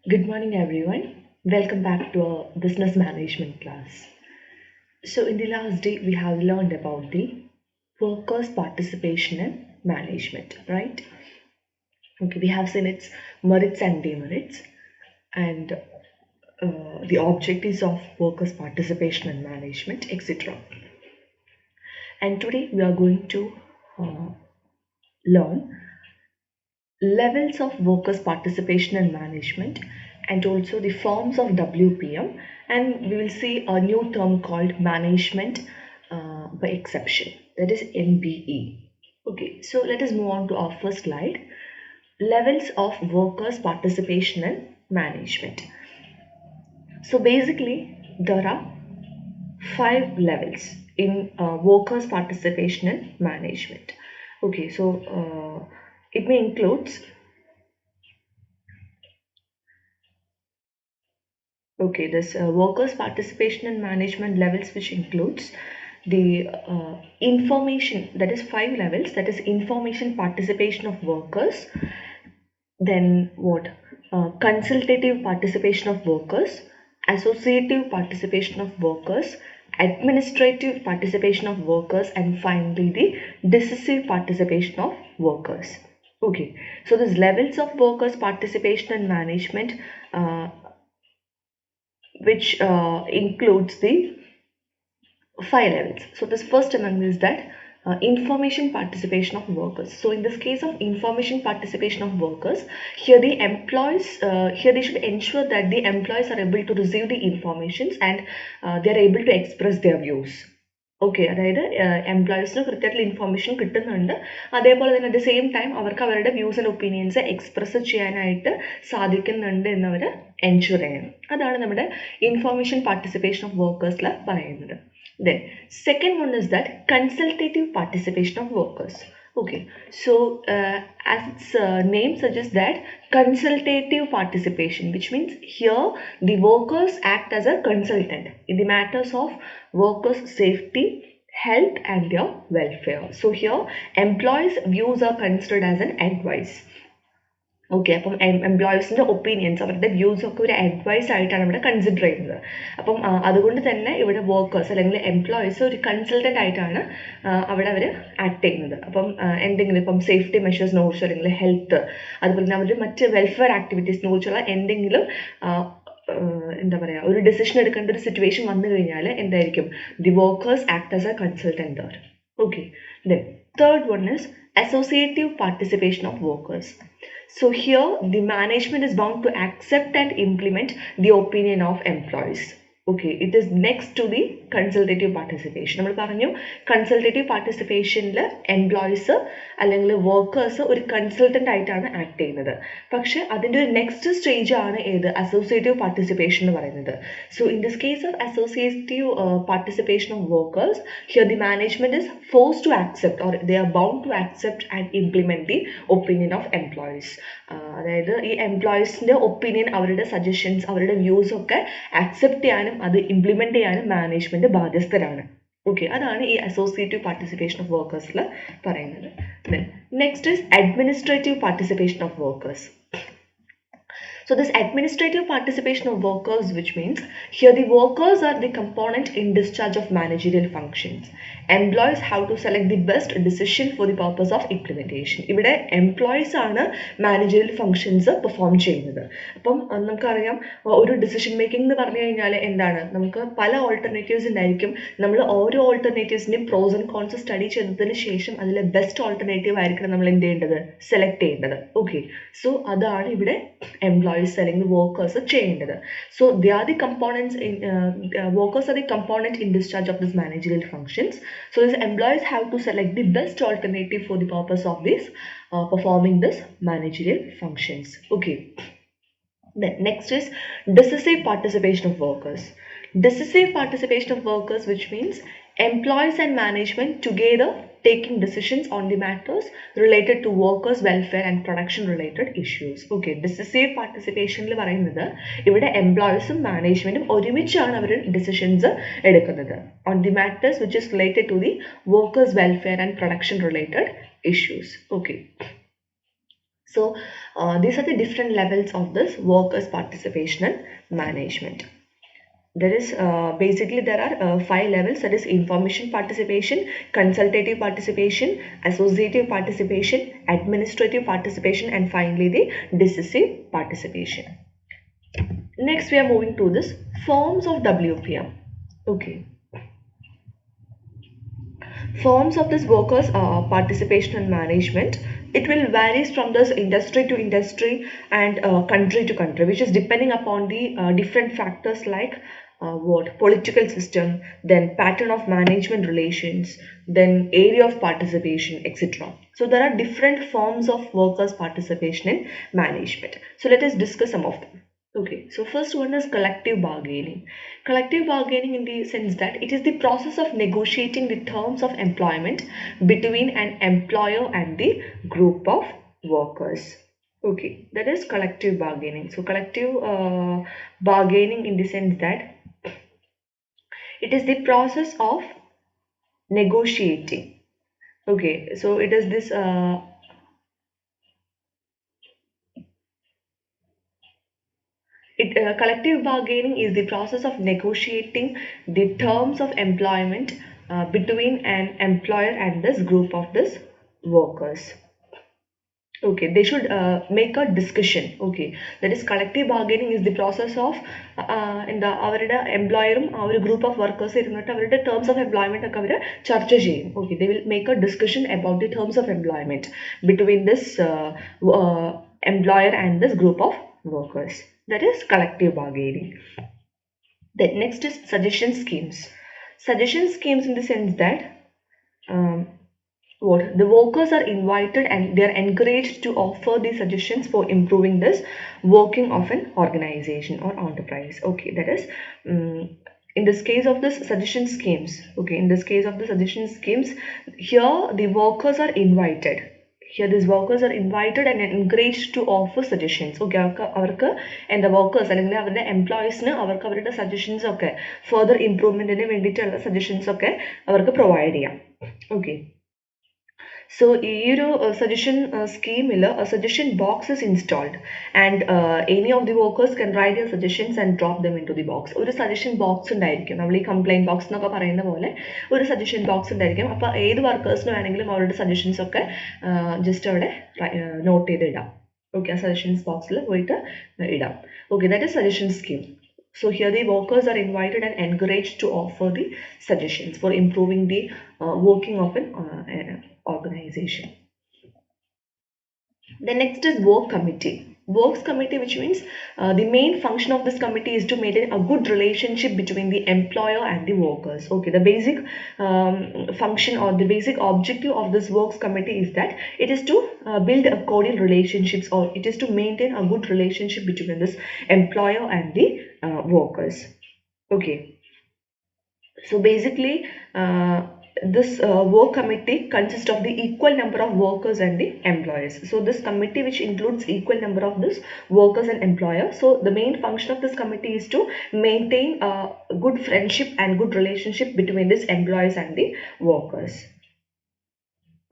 Good morning, everyone. Welcome back to our business management class. So, in the last day, we have learned about the workers' participation in management, right? Okay, we have seen its merits and demerits, and the objectives of workers' participation in management, etc. And today, we are going to uh, learn levels of workers' participation in management and also the forms of WPM, and we will see a new term called management by exception, that is MBE. Okay, so let us move on to our first slide, levels of workers' participation in management. So basically, there are five levels in workers' participation in management. Okay, so it may includes. Okay, this workers' participation in management levels, which includes the information, that is five levels, that is information participation of workers, then what? Consultative participation of workers, associative participation of workers, administrative participation of workers, and finally the decisive participation of workers. Okay, so these levels of workers' participation in management, which includes the five levels. So this first among is that information participation of workers. So in this case of information participation of workers, here the employees, here they should ensure that the employees are able to receive the informations and they are able to express their views. Okay, അതായത് എംപ്ലോയീസിന് കൃത്യമായിട്ടുള്ള information കിട്ടുന്നുണ്ട്, അതേപോലെ തന്നെ at the same time അവർക്ക് അവരുടെ views and opinions express ചെയ്യാനായിട്ട് സാധിക്കുന്നുണ്ട് എന്നവർ എൻഷുർ ചെയ്യണം. അതാണ് നമ്മുടെ ഇൻഫോർമേഷൻ പാർട്ടിസിപ്പേഷൻ ഓഫ് വർക്കേഴ്സിൽ പറയുന്നത്. Then second one is that consultative participation of workers. Okay, so as its name suggests that consultative participation, which means here the workers act as a consultant in the matters of workers' safety, health and their welfare. So here employees' views are considered as an advice. Okay, അപ്പം എംപ്ലോയീസിൻ്റെ opinions, അവരുടെ views ഒക്കെ ഒരു advice ആയിട്ടാണ് ഇവിടെ consider ചെയ്യുന്നത്. അപ്പം അതുകൊണ്ട് തന്നെ ഇവിടെ വർക്കേഴ്സ് അല്ലെങ്കിൽ എംപ്ലോയീസ് ഒരു കൺസൾട്ടൻ്റ് ആയിട്ടാണ് അവിടെ അവർ ആക്ട് ചെയ്യുന്നത്. അപ്പം എന്തെങ്കിലും ഇപ്പം സേഫ്റ്റി മെഷേഴ്സിനെ കുറിച്ചോ അല്ലെങ്കിൽ ഹെൽത്ത്, അതുപോലെ തന്നെ അവരുടെ മറ്റ് വെൽഫെയർ ആക്ടിവിറ്റീസിനെ കുറിച്ചുള്ള എന്തെങ്കിലും എന്താ പറയുക, ഒരു ഡിസിഷൻ എടുക്കേണ്ട ഒരു സിറ്റുവേഷൻ വന്നു കഴിഞ്ഞാൽ എന്തായിരിക്കും, the workers act as A consultant there. Okay, then third one is associative participation of workers. So here the management is bound to accept and implement the opinion of employees. Okay, it is next to the consultative participation. നമ്മൾ പറഞ്ഞു consultative പാർട്ടിസിപ്പേഷനിൽ employees അല്ലെങ്കിൽ workers ഒരു consultant ആയിട്ടാണ് act ചെയ്യുന്നത്. പക്ഷെ അതിൻ്റെ ഒരു next stage ആണ് ഏത്, അസോസിയേറ്റീവ് പാർട്ടിസിപ്പേഷൻ എന്ന് പറയുന്നത്. So in this case of associative participation of workers, here the management is force to accept or they are bound to accept and implement the opinion of employees. അതായത് ഈ എംപ്ലോയീസിൻ്റെ opinion, അവരുടെ suggestions, അവരുടെ views ഒക്കെ accept ചെയ്യാനും അത് implement ചെയ്യാനും management ബാധ്യസ്ഥരാണ്. ഓക്കെ, അതാണ് ഈ അസോസിയേറ്റീവ് പാർട്ടിസിപ്പേഷൻ ഓഫ് വർക്കേഴ്സിൽ പറയുന്നത്. Next is administrative participation of workers. So this administrative participation of workers, which means here the workers are the component in discharge of managerial functions. Employees have to select the best decision for the purpose of implementation. ഇവിടെ employees ആണ് managerial functions perform ചെയ്യുന്നത്. അപ്പം നമുക്കറിയാം, ഒരു decision making എന്ന് പറഞ്ഞു കഴിഞ്ഞാൽ എന്താണ്, നമുക്ക് പല ഓൾട്ടർനേറ്റീവ്സ് ഉണ്ടായിരിക്കും. നമ്മൾ ഓരോ ഓൾട്ടർനേറ്റീവ്സിൻ്റെയും പ്രോസ് ആൻഡ് കോൺസ് സ്റ്റഡി ചെയ്തതിന് ശേഷം അതിലെ ബെസ്റ്റ് ഓൾട്ടർനേറ്റീവ് ആയിരിക്കണം നമ്മൾ എന്ത് ചെയ്യേണ്ടത്, സെലക്ട് ചെയ്യേണ്ടത്. ഓക്കെ, സോ അതാണ് ഇവിടെ എംപ്ലോയീസ് അല്ലെങ്കിൽ വർക്കേഴ്സ് ചെയ്യേണ്ടത്. So they are the components in workers are the component in discharge of this managerial functions. So these employees have to select the best alternative for the purpose of this performing this managerial functions. Okay. Then next is decisive participation of workers. Decisive participation of workers, which means employees and management together taking decisions on the matters related to workers' welfare and production related issues. Okay, decisive participation ൽ പറയുന്നത് ഇവിടെ എംപ്ലോയീസും മാനേജ്മെന്റും ഒരുമിച്ചാണ് അവർ decisions എടുക്കുന്നത് on the matters which is related to the workers' welfare and production related issues. Okay. So these are the different levels of this workers' participation and management. There is basically there are five levels, that is information participation, consultative participation, associative participation, administrative participation, and finally the decisive participation. Next we are moving to this forms of WPM. Okay. Forms of this workers participation and management, it will varies from this industry to industry and country to country, which is depending upon the different factors like what political system, then pattern of management relations, then area of participation, etc. So there are different forms of workers participation in management. So let us discuss some of them. Okay, so first one is collective bargaining. Collective bargaining in the sense that it is the process of negotiating the terms of employment between an employer and the group of workers. Okay, that is collective bargaining. So collective bargaining in the sense that it is the process of negotiating. Okay, so it is this collective bargaining is the process of negotiating the terms of employment between an employer and this group of this workers. Okay, they should make a discussion. Okay, that is collective bargaining is the process of എന്താ അവരുടെ എംപ്ലോയറും ആ ഒരു group of workers ഇരുന്നിട്ട് അവരുടെ terms of employment ഒക്കെ അവർ ചർച്ച ചെയ്യും. Okay, they will make a discussion about the terms of employment between this employer and this group of workers. That is collective bargaining. Then next is suggestion schemes. Suggestion schemes in the sense that um, what the workers are invited and they are encouraged to offer the suggestions for improving this working of an organization or enterprise. Okay, that is in this case of this suggestion schemes. Okay, in this case of the suggestion schemes, here the workers are invited. Here these workers are invited and encouraged to offer suggestions. Okay, അവർക്ക് എന്താ workers അല്ലെങ്കിൽ അവരുടെ എംപ്ലോയീസിന് അവർക്ക് അവരുടെ suggestions ഒക്കെ further ഇംപ്രൂവ്മെന്റിന് വേണ്ടിയിട്ടുള്ള suggestions ഒക്കെ അവർക്ക് പ്രൊവൈഡ് ചെയ്യാം. ഓക്കെ, so ഈ ഒരു സജഷൻ സ്കീമിൽ suggestion box is installed and any of the workers can write your suggestions and drop them into the box. ഒരു സജഷൻ ബോക്സ് ഉണ്ടായിരിക്കും, നമ്മൾ ഈ കംപ്ലൈൻറ്റ് ബോക്സ് എന്നൊക്കെ പറയുന്ന പോലെ ഒരു സജഷൻ ബോക്സ് ഉണ്ടായിരിക്കും. അപ്പോൾ ഏത് വർക്കേഴ്സിന് വേണമെങ്കിലും അവരുടെ സജഷൻസ് ഒക്കെ ജസ്റ്റ് അവിടെ നോട്ട് ചെയ്ത് ഇടാം. ഓക്കെ, ആ സജഷൻസ് ബോക്സിൽ പോയിട്ട് ഇടാം. Okay, that is suggestion scheme. So here the workers are invited and encouraged to offer the suggestions for improving the working of an organization. The next is work committee. Works committee, which means the main function of this committee is to maintain a good relationship between the employer and the workers. Okay, the basic function or the basic objective of this works committee is that it is to build a cordial relationships, or it is to maintain a good relationship between this employer and the workers. Okay, so basically this work committee consists of the equal number of workers and the employers. So this committee, which includes equal number of this workers and employers, so the main function of this committee is to maintain a good friendship and good relationship between these employees and the workers.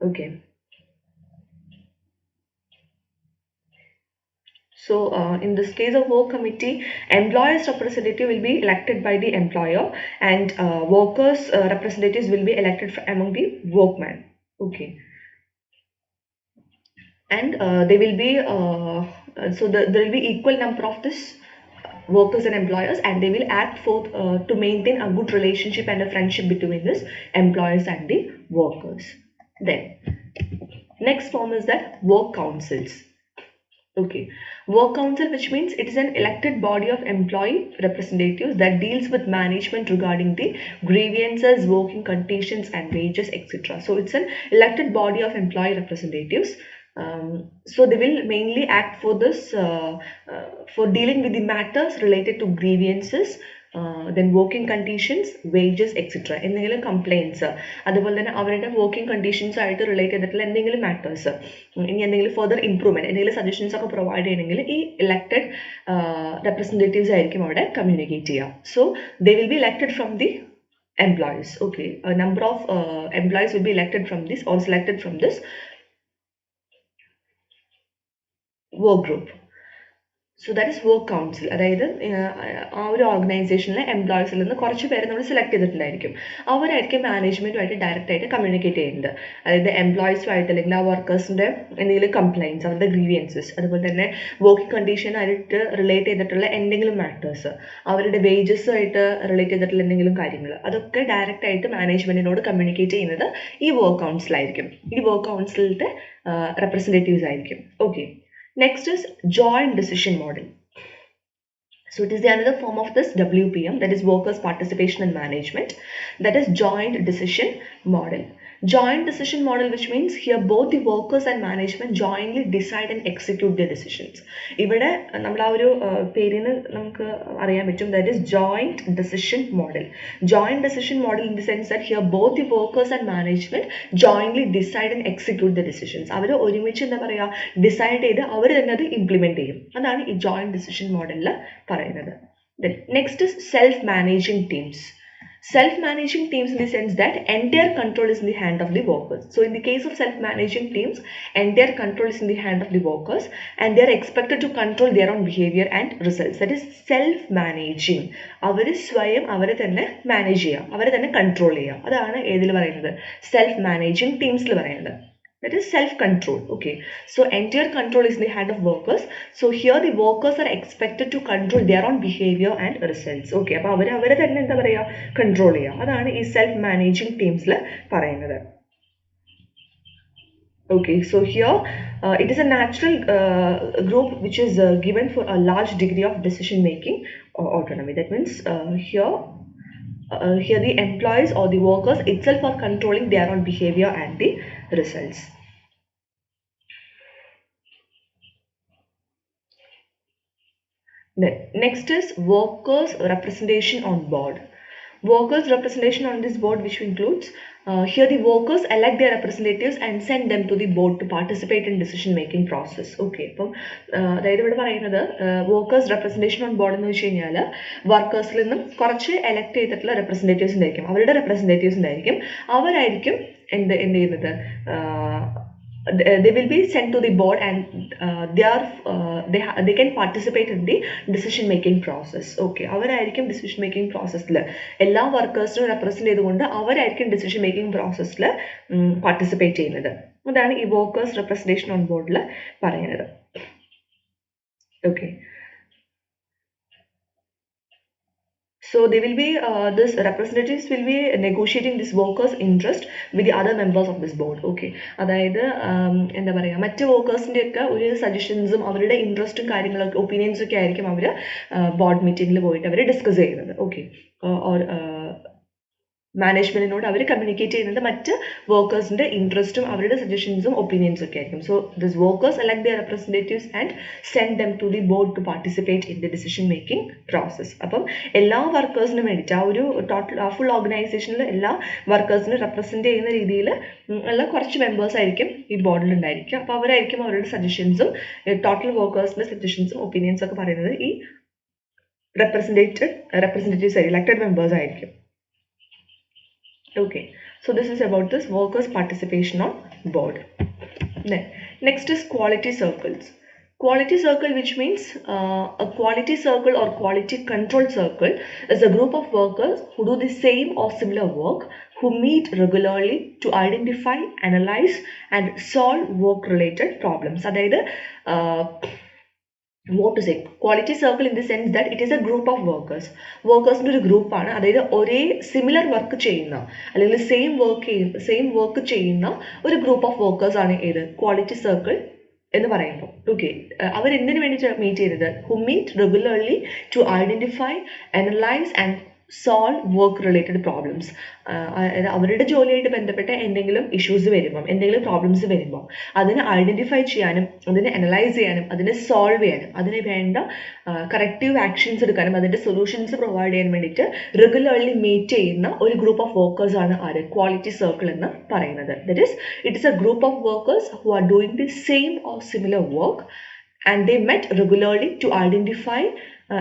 Okay, so in this case of work committee, employers representative will be elected by the employer and workers representatives will be elected among the workmen. Okay, and they will be so there will be equal number of this workers and employers, and they will act for to maintain a good relationship and a friendship between this employers and the workers. Then next form is that work councils. Okay, work council, which means it is an elected body of employee representatives that deals with management regarding the grievances, working conditions and wages, etc. So it's an elected body of employee representatives. So they will mainly act for this for dealing with the matters related to grievances, then working conditions, wages, etc. എന്തെങ്കിലും complaints, അതുപോലെ തന്നെ അവരുടെ working conditions ആയിട്ട് relate ചെയ്തിട്ടുള്ള എന്തെങ്കിലും matters, ഇനി എന്തെങ്കിലും further improvement, എന്തെങ്കിലും സജഷൻസ് ഒക്കെ പ്രൊവൈഡ് ചെയ്യണമെങ്കിൽ ഈ ഇലക്റ്റഡ് റെപ്രസെൻറ്റേറ്റീവ്സ് ആയിരിക്കും അവിടെ കമ്മ്യൂണിക്കേറ്റ് ചെയ്യുക. So they will be elected from the employees. Okay, a number of employees will be elected from this or selected from this work group. So that is work council. അതായത് ആ ഒരു ഓർഗനൈസേഷനിലെ എംപ്ലോയീസിൽ നിന്ന് കുറച്ച് പേരെ നമ്മൾ സെലക്ട് ചെയ്തിട്ടുണ്ടായിരിക്കും. അവരായിരിക്കും മാനേജ്മെൻറ്റുമായിട്ട് ഡയറക്റ്റായിട്ട് കമ്മ്യൂണിക്കേറ്റ് ചെയ്യുന്നത്. അതായത് എംപ്ലോയീസുമായിട്ട് അല്ലെങ്കിൽ ആ വർക്കേഴ്സിൻ്റെ എന്തെങ്കിലും കംപ്ലയിൻറ്റ്സ്, അവരുടെ ഗ്രീവിയൻസസ്, അതുപോലെ തന്നെ വർക്കിംഗ് കണ്ടീഷനായിട്ട് റിലേറ്റ് ചെയ്തിട്ടുള്ള എന്തെങ്കിലും മാറ്റേഴ്സ്, അവരുടെ വേജസുമായിട്ട് റിലേറ്റ് ചെയ്തിട്ടുള്ള എന്തെങ്കിലും കാര്യങ്ങൾ, അതൊക്കെ ഡയറക്റ്റായിട്ട് മാനേജ്മെൻറ്റിനോട് കമ്മ്യൂണിക്കേറ്റ് ചെയ്യുന്നത് ഈ വർക്ക് കൗൺസിലായിരിക്കും. ഈ വർക്ക് കൗൺസിലിൻ്റെ റെപ്രസെൻറ്റേറ്റീവ്സ് ആയിരിക്കും. Okay. Next is joint decision model. So it is the another form of this WPM, that is workers participation and management, that is joint decision model. Joint decision model, which means here both the workers and management jointly decide and execute their decisions. ഇവിടെ നമ്മൾ ആ ഒരു പേരിന് നമുക്ക് അറിയാൻ പറ്റും, that is joint decision model. Joint decision model in the sense that here both the workers and management jointly decide and execute the decisions. അവർ ഒരുമിച്ച് എന്താ പറയുക, ഡിസൈഡ് ചെയ്ത് അവർ തന്നെ അത് ഇംപ്ലിമെന്റ് ചെയ്യും. അതാണ് ഈ ജോയിന്റ് ഡിസിഷൻ മോഡലിൽ പറയുന്നത്. Next is self-managing teams. Self-managing teams in the sense that entire control is in the hand of the workers. So in the case of self-managing teams, entire control is in the hand of the workers and they are expected to control their own behavior and results. That is self-managing. അവർ സ്വയം അവരെ തന്നെ manage ചെയ്യുക, അവരെ തന്നെ control ചെയ്യുക. അതാണ് ഏതിൽ പറയുന്നത്, സെൽഫ്-മാനേജിങ് ടീംസിൽ പറയുന്നത്. That is self-control. Okay, so entire control is in the hand of workers. So here the workers are expected to control their own behavior and results. Okay, അപ്പോൾ അവരെ തന്നെ എന്താ പറയുക, കൺട്രോൾ ചെയ്യുക. അതാണ് ഈ സെൽഫ് മാനേജിങ് ടീംസിൽ പറയുന്നത്. Okay, so here it is a natural group which is given for a large degree of decision making or autonomy. That means here the employees or the workers itself are controlling their own behavior and the results. Then next is workers representation on board. Workers representation on this board, which includes here the workers elect their representatives and send them to the board to participate in decision making process. Okay, അപ്പം അതായത് ഇവിടെ പറയുന്നത് workers representation on board എന്ന് വെച്ച് കഴിഞ്ഞാൽ വർക്കേഴ്സിൽ നിന്നും കുറച്ച് elect ചെയ്തിട്ടുള്ള റെപ്രസെൻറ്റേറ്റീവ്സ് ഉണ്ടായിരിക്കും, അവരുടെ റെപ്രസെൻറ്റേറ്റീവ്സ് ഉണ്ടായിരിക്കും. അവരായിരിക്കും എന്ത് ചെയ്യുന്നത്, they will be sent to the board and they can participate in the decision making process. Okay, അവരായിരിക്കും decision making processൽ എല്ലാ വർക്കേഴ്സിനും റെപ്രസെന്റ് ചെയ്തുകൊണ്ട് അവരായിരിക്കും decision making processൽ പാർട്ടിസിപ്പേറ്റ് ചെയ്യുന്നത്. അതാണ് ഈ വർക്കേഴ്സ് റെപ്രസെന്റേഷൻ ഓൺ ബോർഡിൽ പറയുന്നത്. Okay, so they will be this representatives will be negotiating this workers interest with the other members of this board. Okay, അതായത് എന്താ പറയുക, മറ്റ് വർക്കേഴ്സിൻ്റെ ഒക്കെ ഒരു സജഷൻസും അവരുടെ ഇൻട്രസ്റ്റും കാര്യങ്ങളൊക്കെ ഒപ്പീനിയൻസും ഒക്കെ ആയിരിക്കും അവർ ബോർഡ് മീറ്റിംഗിൽ പോയിട്ട് അവർ ഡിസ്കസ് ചെയ്യുന്നത്. ഓക്കെ, ഓർ മാനേജ്മെന്റിനോട് അവർ കമ്മ്യൂണിക്കേറ്റ് ചെയ്യുന്നത് മറ്റ് വർക്കേഴ്സിന്റെ ഇൻട്രസ്റ്റും അവരുടെ സജഷൻസും ഒപ്പീനിയൻസും ഒക്കെ ആയിരിക്കും. So this workers elect their representatives and send them to the board to participate in the decision making process. അപ്പം എല്ലാ വർക്കേഴ്സിനും വേണ്ടിയിട്ട് ആ ഒരു ടോട്ടൽ ഫുൾ ഓർഗനൈസേഷനിൽ എല്ലാ വർക്കേഴ്സിനും റെപ്രസെന്റ് ചെയ്യുന്ന രീതിയിൽ ഉള്ള കുറച്ച് മെമ്പേഴ്സ് ആയിരിക്കും ഈ ബോർഡിൽ ഉണ്ടായിരിക്കും. അപ്പോൾ അവരായിരിക്കും അവരുടെ സജഷൻസും ടോട്ടൽ വർക്കേഴ്സിന്റെ സജഷൻസും ഒപ്പീനിയൻസും ഒക്കെ പറയുന്നത് ഈ റെപ്രസെന്റേറ്റീവ്സ് ഇലക്ടഡ് മെമ്പേഴ്സ് ആയിരിക്കും. Okay, so this is about this workers participation on board. Then next is quality circles. Quality circle, which means a quality circle or quality control circle is a group of workers who do the same or similar work, who meet regularly to identify, analyze and solve work related problems. അതായത് what to say, quality circle in the sense that it is a group of workersന്റെ ഒരു ഗ്രൂപ്പാണ്. അതായത് ഒരേ similar work ചെയ്യുന്ന അല്ലെങ്കിൽ same work ചെയ്യുന്ന ഒരു group of workers ആണ് ഏത് ക്വാളിറ്റി സർക്കിൾ എന്ന് പറയുമ്പോൾ. ഓക്കെ, അവരെന്തിനു വേണ്ടി മീറ്റ് ചെയ്യുന്നത്, who meet regularly to identify, analyse and solve work related problems. അതായത് അവരുടെ ജോലിയായിട്ട് ബന്ധപ്പെട്ട എന്തെങ്കിലും ഇഷ്യൂസ് വരുമ്പം, എന്തെങ്കിലും പ്രോബ്ലംസ് വരുമ്പോൾ അതിനെ ഐഡന്റിഫൈ ചെയ്യാനും അതിനെ അനലൈസ് ചെയ്യാനും അതിനെ സോൾവ് ചെയ്യാനും അതിന് വേണ്ട കറക്റ്റീവ് ആക്ഷൻസ് എടുക്കാനും അതിൻ്റെ സൊല്യൂഷൻസ് പ്രൊവൈഡ് ചെയ്യാൻ വേണ്ടിയിട്ട് റെഗുലർലി മീറ്റ് ചെയ്യുന്ന ഒരു ഗ്രൂപ്പ് ഓഫ് വർക്കേഴ്സ് ആണ് ആര് ക്വാളിറ്റി സർക്കിൾ എന്ന് പറയുന്നത്. That is it is A group of workers who are doing the same or similar work and they met regularly to identify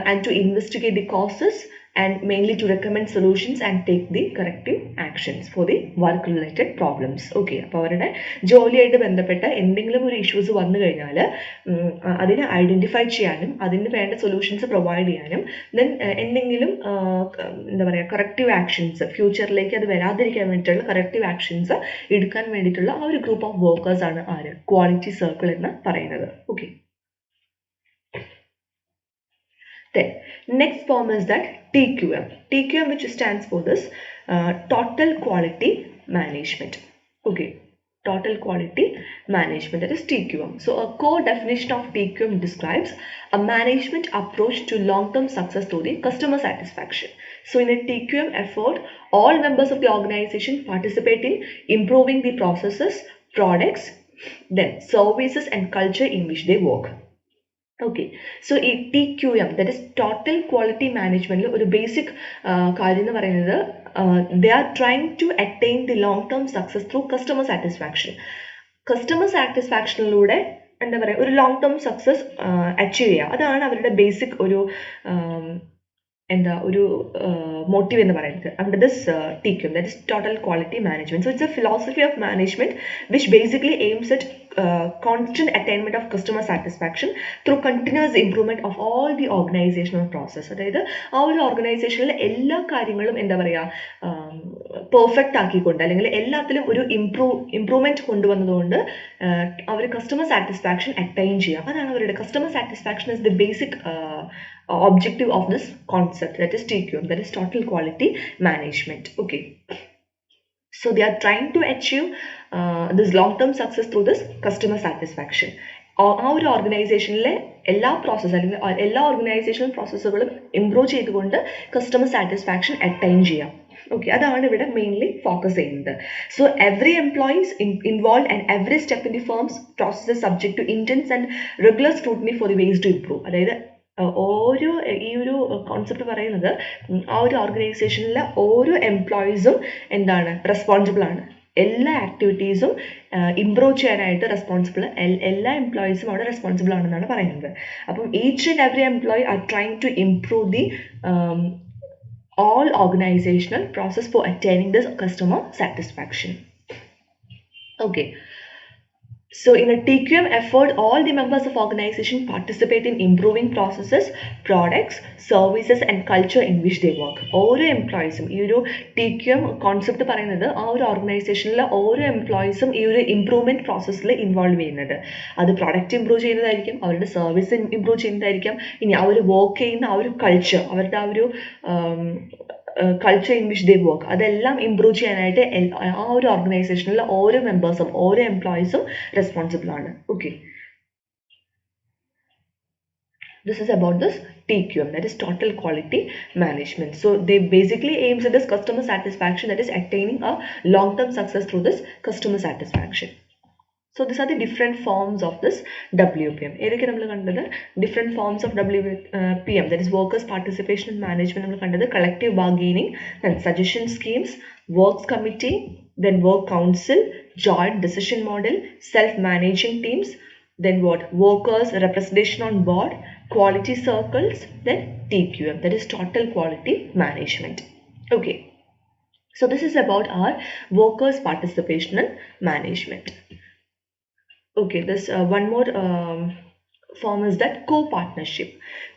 and to investigate the causes and mainly to recommend solutions and take the corrective actions for the work related problems. Okay, അപ്പോൾ അവരുടെ ജോലിയായിട്ട് ബന്ധപ്പെട്ട എന്തെങ്കിലും ഒരു issues വന്നു കഴിഞ്ഞാൽ അതിനെ identify ചെയ്യാനും അതിന് വേണ്ട സൊല്യൂഷൻസ് പ്രൊവൈഡ് ചെയ്യാനും ദെൻ എന്തെങ്കിലും എന്താ പറയുക കറക്റ്റീവ് ആക്ഷൻസ് ഫ്യൂച്ചറിലേക്ക് അത് വരാതിരിക്കാൻ വേണ്ടിയിട്ടുള്ള കറക്റ്റീവ് ആക്ഷൻസ് എടുക്കാൻ വേണ്ടിയിട്ടുള്ള ആ ഒരു ഗ്രൂപ്പ് ഓഫ് വർക്കേഴ്സ് ആണ് ആര് ക്വാളിറ്റി സർക്കിൾ എന്ന് പറയുന്നത്. Okay, then next form is that TQM. TQM, which stands for this total quality management. Okay, total quality management, that is TQM. So a core definition of TQM describes a management approach to long-term success through the customer satisfaction. So in a TQM effort, all members of the organization participate in improving the processes, products, then services and culture in which they work. Okay, so ഈ TQM, that is total quality management, ഒരു basic കാര്യം എന്ന് പറയുന്നത് they are trying to attain the long term success through customer satisfaction. Customer satisfactionലൂടെ എന്താ പറയുക ഒരു long term success achieve ചെയ്യുക, അതാണ് അവരുടെ ബേസിക് ഒരു എന്താ ഒരു മോട്ടീവ് എന്ന് പറയുന്നത് under this TQM, that is total quality management. So it's a philosophy of management which basically aims at constant attainment of customer satisfaction through continuous improvement of all the organizational process. അതായത് ആ ഒരു ഓർഗനൈസേഷനിലെ എല്ലാ കാര്യങ്ങളും എന്താ പറയുക perfect ആക്കിക്കൊണ്ട് അല്ലെങ്കിൽ എല്ലാത്തിലും ഒരു ഇംപ്രൂവ്മെന്റ് കൊണ്ടുവന്നതുകൊണ്ട് അവർ കസ്റ്റമർ സാറ്റിസ്ഫാക്ഷൻ അറ്റൈൻ ചെയ്യുക. അതാണ് അവരുടെ customer satisfaction is the basic objective of this concept, that is TQM, that is total quality management. Okay, so they are trying to achieve this long term success through this customer satisfaction. ആ ഒരു ഓർഗനൈസേഷനിലെ എല്ലാ process അല്ലെങ്കിൽ എല്ലാ organisational പ്രോസസ്സുകളും improve ചെയ്തുകൊണ്ട് customer satisfaction attain ചെയ്യാം. Okay, അതാണ് ഇവിടെ മെയിൻലി ഫോക്കസ് ചെയ്യുന്നത്. So every employees involve and every step in the firm's processes subject to intense and regular scrutiny for the ways to improve. അതായത് ഓരോ ഈ ഒരു കോൺസെപ്റ്റ് പറയുന്നത് ആ ഒരു ഓർഗനൈസേഷനിലെ ഓരോ എംപ്ലോയീസും എന്താണ് റെസ്പോൺസിബിൾ ആണ്, എല്ലാ ആക്ടിവിറ്റീസും ഇംപ്രൂവ് ചെയ്യാനായിട്ട് റെസ്പോൺസിബിൾ, എല്ലാ എംപ്ലോയീസും അവിടെ റെസ്പോൺസിബിൾ ആണെന്നാണ് പറയുന്നത്. അപ്പം each and every employee are trying to improve the all organizational process for attaining this customer satisfaction. Okay, so in a TQM effort, all the members of organization participate in improving processes, products, services and culture in which they work. ഓരോ എംപ്ലോയീസും ഈ ഒരു TQM concept പറയുന്നത് ആ ഒരു ഓർഗനൈസേഷനിലെ ഓരോ എംപ്ലോയീസും ഈ ഒരു ഇംപ്രൂവ്മെന്റ് പ്രോസസ്സിൽ ഇൻവോൾവ് ചെയ്യുന്നത്. അത് പ്രോഡക്റ്റ് ഇംപ്രൂവ് ചെയ്യുന്നതായിരിക്കും, അവരുടെ സർവീസ് ഇംപ്രൂവ് ചെയ്യുന്നതായിരിക്കും, ഇനി അവർ വർക്ക് ചെയ്യുന്ന ആ ഒരു കൾച്ചർ, അവരുടെ ആ ഒരു culture in which they work, അതെല്ലാം ഇംപ്രൂവ് ചെയ്യാനായിട്ട് ആ ഒരു ഓർഗനൈസേഷനിലെ ഓരോ മെമ്പേഴ്സും ഓരോ എംപ്ലോയീസും റെസ്പോൺസിബിൾ ആണ്. Okay, this is about this TQM, that is total quality management. So they basically aims at this customer satisfaction, that is attaining a long term success through this customer satisfaction. So these are the different forms of this WPM. ഏതൊക്കെ നമ്മൾ കണ്ടത് different forms of WPM, that is workers participation and management. നമ്മൾ കണ്ടത് collective bargaining, then suggestion schemes, works committee, then work council, joint decision model, self-managing teams, then what workers representation on board, quality circles, then TQM, that is total quality management. Okay, so this is about our workers participation and management. Okay, this one more form is that co-partnership.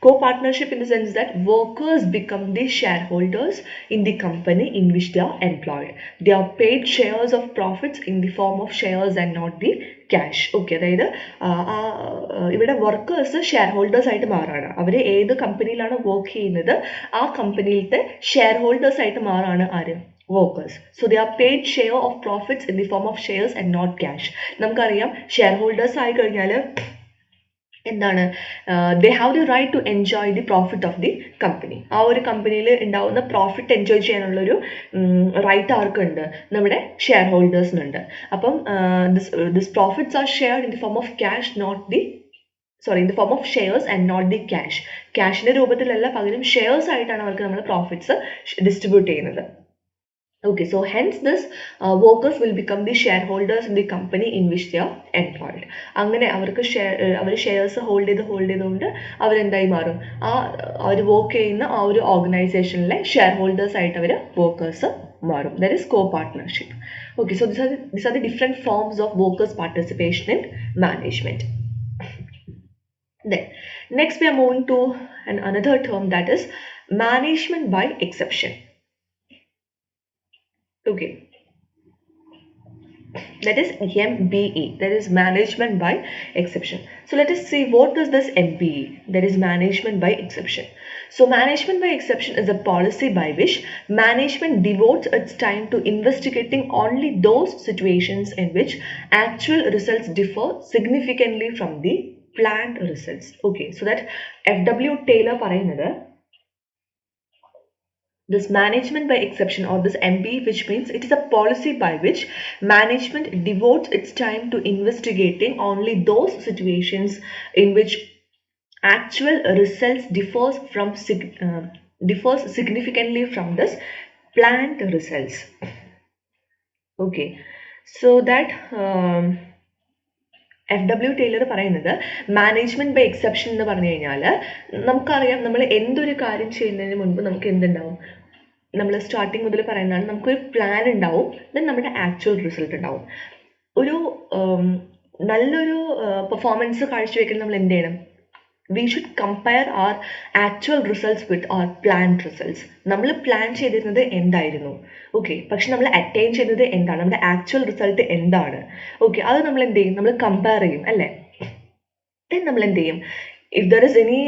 Co-partnership in the sense that workers become the shareholders in the company in which they are employed. They are paid shares of profits in the form of shares and not the cash. Okay, അതായത് ഇവിടെ workers share holders ആയിട്ട് മാറാണ്. അവർ ഏത് കമ്പനിയിലാണ് work ചെയ്യുന്നത് ആ കമ്പനിയിലത്തെ share holders ആയിട്ട് മാറാണ് ആര് workers. So they are paid share of profits in the form of shares and not cash. നമുക്കറിയാം share holders ആയി കഴിഞ്ഞാൽ എന്താണ് they have the right to enjoy the profit of the company. ആ ഒരു കമ്പനിയിൽ ഉണ്ടാവുന്ന പ്രോഫിറ്റ് എൻജോയ് ചെയ്യാനുള്ളൊരു right ആർക്കുണ്ട്, നമ്മുടെ ഷെയർ ഹോൾഡേഴ്സിനുണ്ട്. അപ്പം this profits are shared in the form of cash in the form of shares and not the cash. ക്യാഷിന്റെ രൂപത്തിലല്ല, പകരം ഷെയർസ് ആയിട്ടാണ് അവർക്ക് നമ്മൾ പ്രോഫിറ്റ്സ് ഡിസ്ട്രിബ്യൂട്ട് ചെയ്യുന്നത്. Okay, so hence this workers will become the shareholders in the company in which they are employed. അങ്ങനെ അവർക്ക് അവർ shares hold ചെയ്തുകൊണ്ട് അവരെന്തായി മാറും, അവർ വർക്ക് ചെയ്യുന്ന ആ ഒരു ഓർഗനൈസേഷനിലെ ഷെയർ ഹോൾഡേഴ്സ് ആയിട്ട് അവർ വർക്കേഴ്സ് മാറും. That is co partnership. Okay, so these are the different forms of workers participation in management. Then next we are moving to another term, that is management by exception. Okay, that is MBE, that is management by exception. So let us see what is this MBE, that is management by exception. So management by exception is a policy by which management devotes its time to investigating only those situations in which actual results differ significantly from the planned results. Okay, so that FW Taylor പറയുന്നത്, this management by exception or this MBE, which means it is a policy by which management devotes its time to investigating only those situations in which actual results differs significantly from this planned results. Okay, so that FW Taylor പറയുന്നത് management by exception എന്ന് പറഞ്ഞു കഴിഞ്ഞാൽ, നമുക്കറിയാം നമ്മൾ എന്തൊരു കാര്യം ചെയ്യുന്നതിന് മുൻപ് നമുക്ക് എന്തുണ്ടാവും, നമ്മൾ സ്റ്റാർട്ടിങ് മുതൽ പറയുന്നതാണ്, നമുക്കൊരു പ്ലാൻ ഉണ്ടാവും, ദെൻ നമ്മുടെ ആക്ച്വൽ റിസൾട്ട് ഉണ്ടാവും. ഒരു നല്ലൊരു പെർഫോമൻസ് കാഴ്ചവെക്കാൻ നമ്മൾ എന്ത് ചെയ്യണം, we should compare our actual results with our planned results. നമ്മൾ പ്ലാൻ ചെയ്തിരുന്നത് എന്തായിരുന്നു, ഓക്കെ, പക്ഷെ നമ്മൾ അറ്റൈൻ ചെയ്തത് എന്താണ്, നമ്മുടെ ആക്ച്വൽ റിസൾട്ട് എന്താണ്, ഓക്കെ, അത് നമ്മൾ എന്ത് ചെയ്യും, നമ്മൾ കമ്പയർ ചെയ്യും അല്ലേ. ദെൻ നമ്മൾ എന്ത് ചെയ്യും, if there is any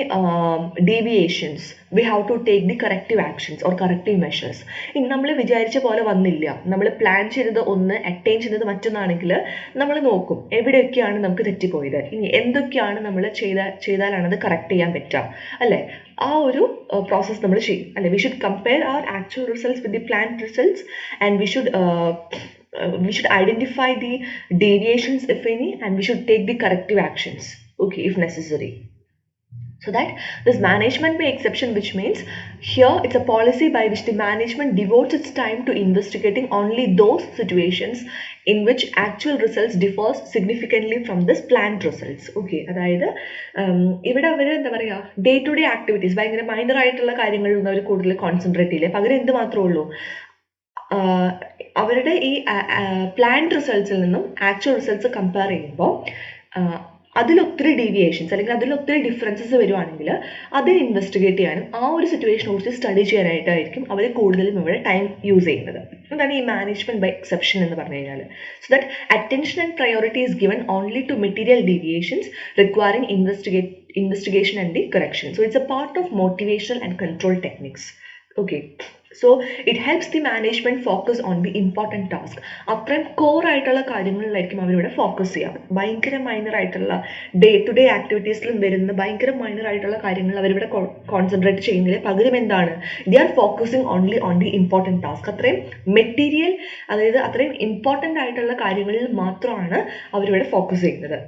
deviations, we have to take the corrective actions or corrective measures. ഇനി നമ്മൾ വിചാരിച്ച പോലെ വന്നില്ല, നമ്മൾ പ്ലാൻ ചെയ്തത് ഒന്ന് അറ്റൈൻ ചെയ്തത് മറ്റൊന്നാണെങ്കിൽ നമ്മൾ നോക്കും എവിടെയൊക്കെയാണ് നമുക്ക് തെറ്റിപ്പോയത്, ഇനി എന്തൊക്കെയാണ് നമ്മൾ ചെയ്താലാണ് അത് കറക്റ്റ് ചെയ്യാൻ പറ്റുക അല്ലേ. ആ ഒരു പ്രോസസ്സ് നമ്മൾ ചെയ്യും അല്ലേ. We should compare our actual results with the planned results and we should identify the deviations if any, and we should take the corrective actions, okay, if necessary. So that this management by exception, which means here it's a policy by which the management devotes its time to investigating only those situations in which actual results differs significantly from this planned results. Okay, അതായത് ഇവിടെ അവർ എന്താ പറയുക, day to day activities, ഭയങ്കര minor ആയിട്ടുള്ള കാര്യങ്ങളിലൊന്നും അവർ കൂടുതൽ concentrate ചെയ്യില്ല. പകരം എന്ത് മാത്രമേ ഉള്ളൂ, അവരുടെ ഈ പ്ലാൻഡ് റിസൾട്ട്സിൽ നിന്നും ആക്ച്വൽ റിസൾട്ട്സ് കമ്പയർ ചെയ്യുമ്പോൾ അതിലൊത്തിരി ഡീവിയേഷൻസ് അല്ലെങ്കിൽ അതിലൊത്തിരി ഡിഫറൻസസ് വരുവാണെങ്കിൽ അതിനെ ഇൻവെസ്റ്റിഗേറ്റ് ചെയ്യാനും ആ ഒരു സിറ്റുവേഷനെ കുറിച്ച് സ്റ്റഡി ചെയ്യാനായിട്ടായിരിക്കും അവർ കൂടുതലും ഇവിടെ ടൈം യൂസ് ചെയ്യുന്നത്. അതാണ് ഈ മാനേജ്മെന്റ് ബൈ എക്സെപ്ഷൻ എന്ന് പറഞ്ഞു കഴിഞ്ഞാൽ. So that attention and priority is given only to material deviations requiring investigation and the correction. So it's a part of motivational and control techniques. Okay, so it helps the management focus on the important task. അത്രയും core ആയിട്ടുള്ള കാര്യങ്ങളിലായിരിക്കും അവരിവിടെ focus ചെയ്യുക. ഭയങ്കര minor ആയിട്ടുള്ള day to day ആക്ടിവിറ്റീസിലും വരുന്ന ഭയങ്കര minor ആയിട്ടുള്ള കാര്യങ്ങൾ അവരിവിടെ കോൺസെൻട്രേറ്റ് ചെയ്യുന്നില്ല. പകരം എന്താണ്, they are focusing only on the important task. അത്രയും മെറ്റീരിയൽ, അതായത് അത്രയും ഇമ്പോർട്ടൻ്റ് ആയിട്ടുള്ള കാര്യങ്ങളിൽ മാത്രമാണ് അവരിവിടെ ഫോക്കസ് ചെയ്യുന്നത്.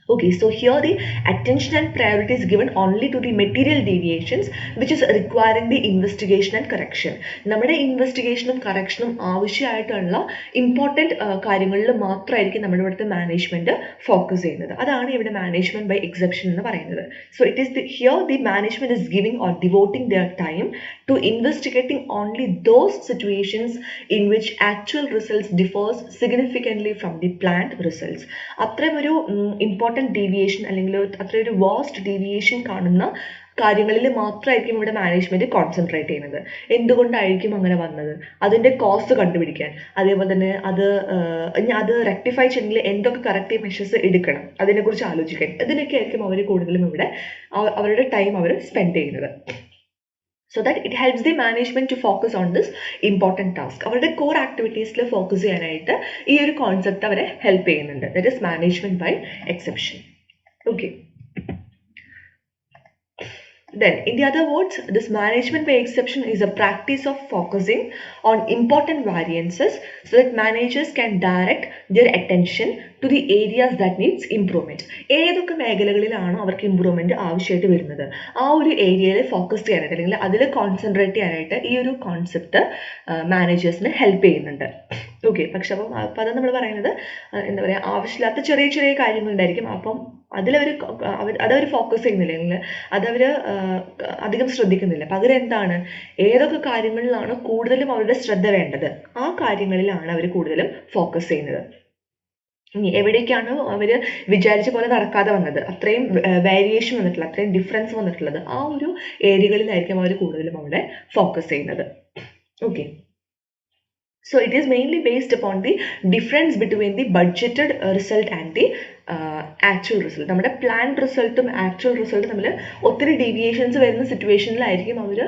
Okay, so here the attention and priority is given only to the material deviations which is requiring the investigation and correction. നമ്മുടെ ഇൻവെസ്റ്റിഗേഷനും കറക്ഷനും ആവശ്യമായിട്ടുള്ള ഇമ്പോർട്ടൻറ്റ് കാര്യങ്ങളിൽ മാത്രമായിരിക്കും നമ്മുടെ ഇവിടുത്തെ മാനേജ്മെൻറ്റ് ഫോക്കസ് ചെയ്യുന്നത്. അതാണ് ഇവിടെ മാനേജ്മെൻറ്റ് ബൈ എക്സെപ്ഷൻ എന്ന് പറയുന്നത്. So it is here the management is giving or devoting their time to investigating only those situations in which actual results differs significantly from the planned results. അത്രയും ഒരു important deviation അല്ലെങ്കിൽ അത്രയും ഒരു vast deviation കാണുന്ന കാര്യങ്ങളിൽ മാത്രമായിരിക്കും ഇവിടെ management concentrate ചെയ്യുന്നത്. എന്തുകൊണ്ടായിരിക്കും അങ്ങനെ വന്നത്, അതിൻ്റെ കോസ്റ്റ് കണ്ടുപിടിക്കാൻ, അതേപോലെ തന്നെ അത് റെക്ടിഫൈ ചെയ്യണമെങ്കിൽ എന്തൊക്കെ കറക്റ്റീവ് മെഷേഴ്സ് എടുക്കണം അതിനെക്കുറിച്ച് ആലോചിക്കാൻ, ഇതിനൊക്കെ ആയിരിക്കും അവർ കൂടുതലും ഇവിടെ അവരുടെ ടൈം അവർ സ്പെൻഡ് ചെയ്യുന്നത്. So that it helps the management to focus on this important task. അവരുടെ കോർ ആക്ടിവിറ്റീസിൽ ഫോക്കസ് ചെയ്യാനായിട്ട് ഈ ഒരു കോൺസെപ്റ്റ് അവരെ ഹെൽപ്പ് ചെയ്യുന്നുണ്ട്. That is management by exception. Okay, then in the other words, this management by exception is a practice of focusing on important variances so that managers can direct their attention to the areas that needs improvement. ഏതൊക്കെ മേഖലകളിലാണോ അവർക്ക് improvement ആവശ്യമായിട്ട് വരുന്നത് ആ ഒരു ഏരിയയിൽ focus ചെയ്യാനായിട്ട് അല്ലെങ്കിൽ അതിൽ കോൺസെൻട്രേറ്റ് ചെയ്യാനായിട്ട് ഈ ഒരു കോൺസെപ്റ്റ് മാനേജേഴ്സിന് ഹെൽപ്പ് ചെയ്യുന്നുണ്ട്. ഓക്കെ, പക്ഷെ അപ്പം അത് നമ്മൾ പറയുന്നത് എന്താ പറയുക, ആവശ്യമില്ലാത്ത ചെറിയ ചെറിയ കാര്യങ്ങളുണ്ടായിരിക്കും. അപ്പം അതവർ ഫോക്കസ് ചെയ്യുന്നില്ല, അല്ലെങ്കിൽ അതവർ അധികം ശ്രദ്ധിക്കുന്നില്ല. പകരം എന്താണ്, ഏതൊക്കെ കാര്യങ്ങളിലാണ് കൂടുതലും അവരുടെ ശ്രദ്ധ വേണ്ടത് ആ കാര്യങ്ങളിലാണ് അവർ കൂടുതലും ഫോക്കസ് ചെയ്യുന്നത്. ഇനി എവിടേക്കാണ് അവർ വിചാരിച്ച പോലെ നടക്കാതെ വന്നത്, അത്രയും വേരിയേഷൻ വന്നിട്ടുള്ളത്, അത്രയും ഡിഫറൻസ് വന്നിട്ടുള്ളത്, ആ ഒരു ഏരിയകളിലായിരിക്കും അവർ കൂടുതലും അവിടെ ഫോക്കസ് ചെയ്യുന്നത്. Okay, so it is mainly based upon the difference between the budgeted result and the actual result. നമ്മുടെ പ്ലാൻഡ് റിസൾട്ടും ആക്ച്വൽ റിസൾട്ടും തമ്മിൽ ഒത്തിരി ഡീവിയേഷൻസ് വരുന്ന സിറ്റുവേഷനിലായിരിക്കും അവർ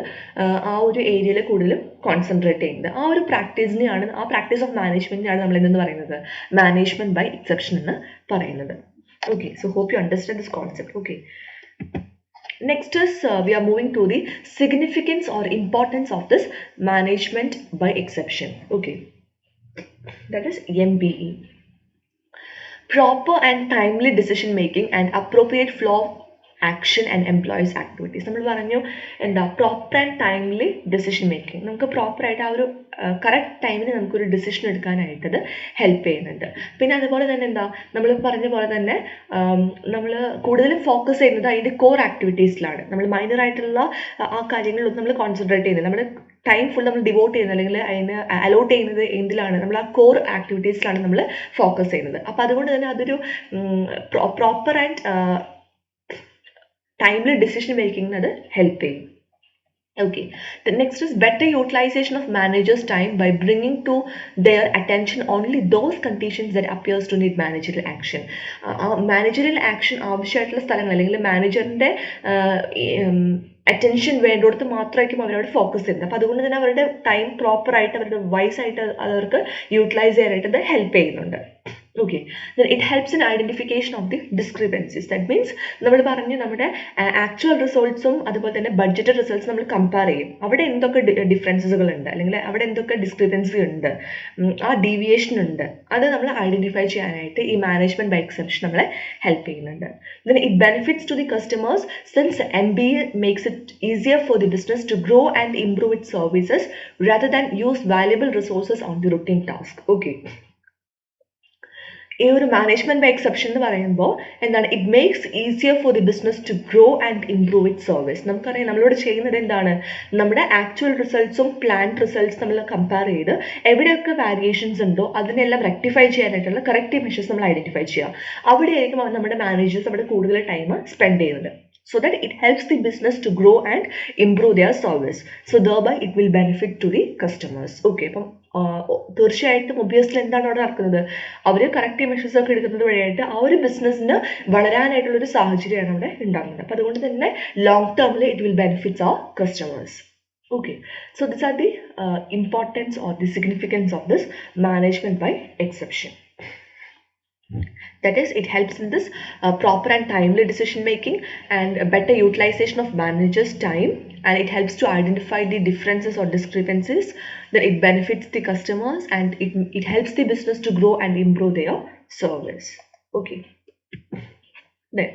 ആ ഒരു ഏരിയയിൽ കൂടുതലും കോൺസെൻട്രേറ്റ് ചെയ്യുന്നത്. ആ ഒരു പ്രാക്ടീസിനെയാണ്, ആ പ്രാക്ടീസ് ഓഫ് മാനേജ്മെൻറ്റിനാണ് നമ്മൾ എന്തെന്ന് പറയുന്നത്, മാനേജ്മെൻറ്റ് ബൈ എക്സെപ്ഷൻ എന്ന് പറയുന്നത്. Okay, so hope you understand this concept. Okay, next is we are moving to the significance or importance of this management by exception. Okay, that is MBE. Proper and timely decision making and appropriate flow of action and employees activities. നമ്മൾ പറഞ്ഞു എന്താ, proper and timely decision making. നമുക്ക് പ്രോപ്പറായിട്ട് ആ ഒരു correct ടൈമിന് നമുക്കൊരു decision എടുക്കാനായിട്ട് അത് ഹെൽപ്പ് ചെയ്യുന്നുണ്ട്. പിന്നെ അതുപോലെ തന്നെ എന്താ, നമ്മൾ പറഞ്ഞ പോലെ തന്നെ നമ്മൾ കൂടുതലും ഫോക്കസ് ചെയ്യുന്നത് അതിൻ്റെ കോർ ആക്ടിവിറ്റീസിലാണ്. നമ്മൾ മൈനർ ആയിട്ടുള്ള ആ കാര്യങ്ങളിലൊന്നും നമ്മൾ കോൺസെൻട്രേറ്റ് ചെയ്യുന്നില്ല. നമ്മൾ ടൈം ഫുൾ നമ്മൾ ഡിവോട്ട് ചെയ്യുന്നത് അല്ലെങ്കിൽ അതിന് അലോട്ട് ചെയ്യുന്നത് എന്തിലാണ്, നമ്മൾ ആ കോർ ആക്ടിവിറ്റീസിലാണ് നമ്മൾ ഫോക്കസ് ചെയ്യുന്നത്. അപ്പോൾ അതുകൊണ്ട് തന്നെ അതൊരു proper and timely decision making അത് ഹെൽപ്പ് ചെയ്യും. Okay, the next is better utilization of managers' time by bringing to their attention only those conditions that appears to need managerial action. Managerial action ആവശ്യമായിട്ടുള്ള സ്ഥലങ്ങൾ അല്ലെങ്കിൽ മാനേജറിൻ്റെ attention വേണ്ടിടത്ത് മാത്രമായിരിക്കും അവരവിടെ focus ചെയ്യുന്നത്. അപ്പോൾ അതുകൊണ്ട് തന്നെ അവരുടെ ടൈം പ്രോപ്പറായിട്ട് അവരുടെ വൈസായിട്ട് അവർക്ക് യൂട്ടിലൈസ് ചെയ്യാനായിട്ട് അത് ഹെൽപ്പ് ചെയ്യുന്നുണ്ട്. Okay, then it helps in identification of the discrepancies. That means നമ്മൾ പറഞ്ഞു നമ്മുടെ ആക്ച്വൽ റിസൾട്ട്സും അതുപോലെ തന്നെ ബഡ്ജറ്റഡ് റിസൾട്ട്സ് നമ്മൾ കമ്പയർ ചെയ്യും. അവിടെ എന്തൊക്കെ ഡിഫറൻസുകൾ ഉണ്ട് അല്ലെങ്കിൽ അവിടെ എന്തൊക്കെ ഡിസ്ക്രിപ്പൻസി ഉണ്ട്, ആ ഡീവിയേഷൻ ഉണ്ട്, അത് നമ്മൾ ഐഡൻറ്റിഫൈ ചെയ്യാനായിട്ട് ഈ മാനേജ്മെൻറ്റ് ബൈ എക്സെപ്ഷൻ നമ്മളെ ഹെൽപ്പ് ചെയ്യുന്നുണ്ട്. Then it benefits to the customers since MBA makes it easier for the business to grow and improve its services rather than use valuable resources on the routine task. Okay, ഈ ഒരു management by exception എന്ന് പറയുമ്പോൾ എന്താണ്, it makes easier for the business to grow and improve it service. നമുക്കറിയാം നമ്മളിവിടെ ചെയ്യുന്നത് എന്താണ്, നമ്മുടെ ആക്ച്വൽ റിസൾട്ട്സും പ്ലാൻഡ് റിസൾട്ട്സ് നമ്മൾ കമ്പയർ ചെയ്ത് എവിടെയൊക്കെ വാരിയേഷൻസ് ഉണ്ടോ അതിനെല്ലാം റെക്ടിഫൈ ചെയ്യാനായിട്ടുള്ള കറക്റ്റ് മെഷേഴ്സ് നമ്മൾ ഐഡൻറ്റിഫൈ ചെയ്യുക. അവിടെയായിരിക്കും നമ്മുടെ മാനേജേഴ്സ് അവിടെ കൂടുതൽ ടൈം സ്പെൻഡ് ചെയ്യുന്നത്. So that it helps the business to grow and improve their service. So thereby it will benefit to the customers. Okay, അപ്പം തീർച്ചയായിട്ടും ഒബ്വിയസ്ലി എന്താണ് അവിടെ നടക്കുന്നത്, അവർ കറക്റ്റ് മെഷേഴ്സ് ഒക്കെ എടുക്കുന്നത് വഴിയായിട്ട് ആ ഒരു ബിസിനസ്സിന് വളരാനായിട്ടുള്ളൊരു സാഹചര്യമാണ് അവിടെ ഉണ്ടാകുന്നത്. അപ്പോൾ അതുകൊണ്ട് തന്നെ ലോങ് ടേമിൽ it will benefits our customers. Okay, so these are the importance or the significance of this management by exception. That is, it helps in this proper and timely decision making and a better utilization of managers' time, and it helps to identify the differences or discrepancies. That it benefits the customers and it helps the business to grow and improve their service. Okay, then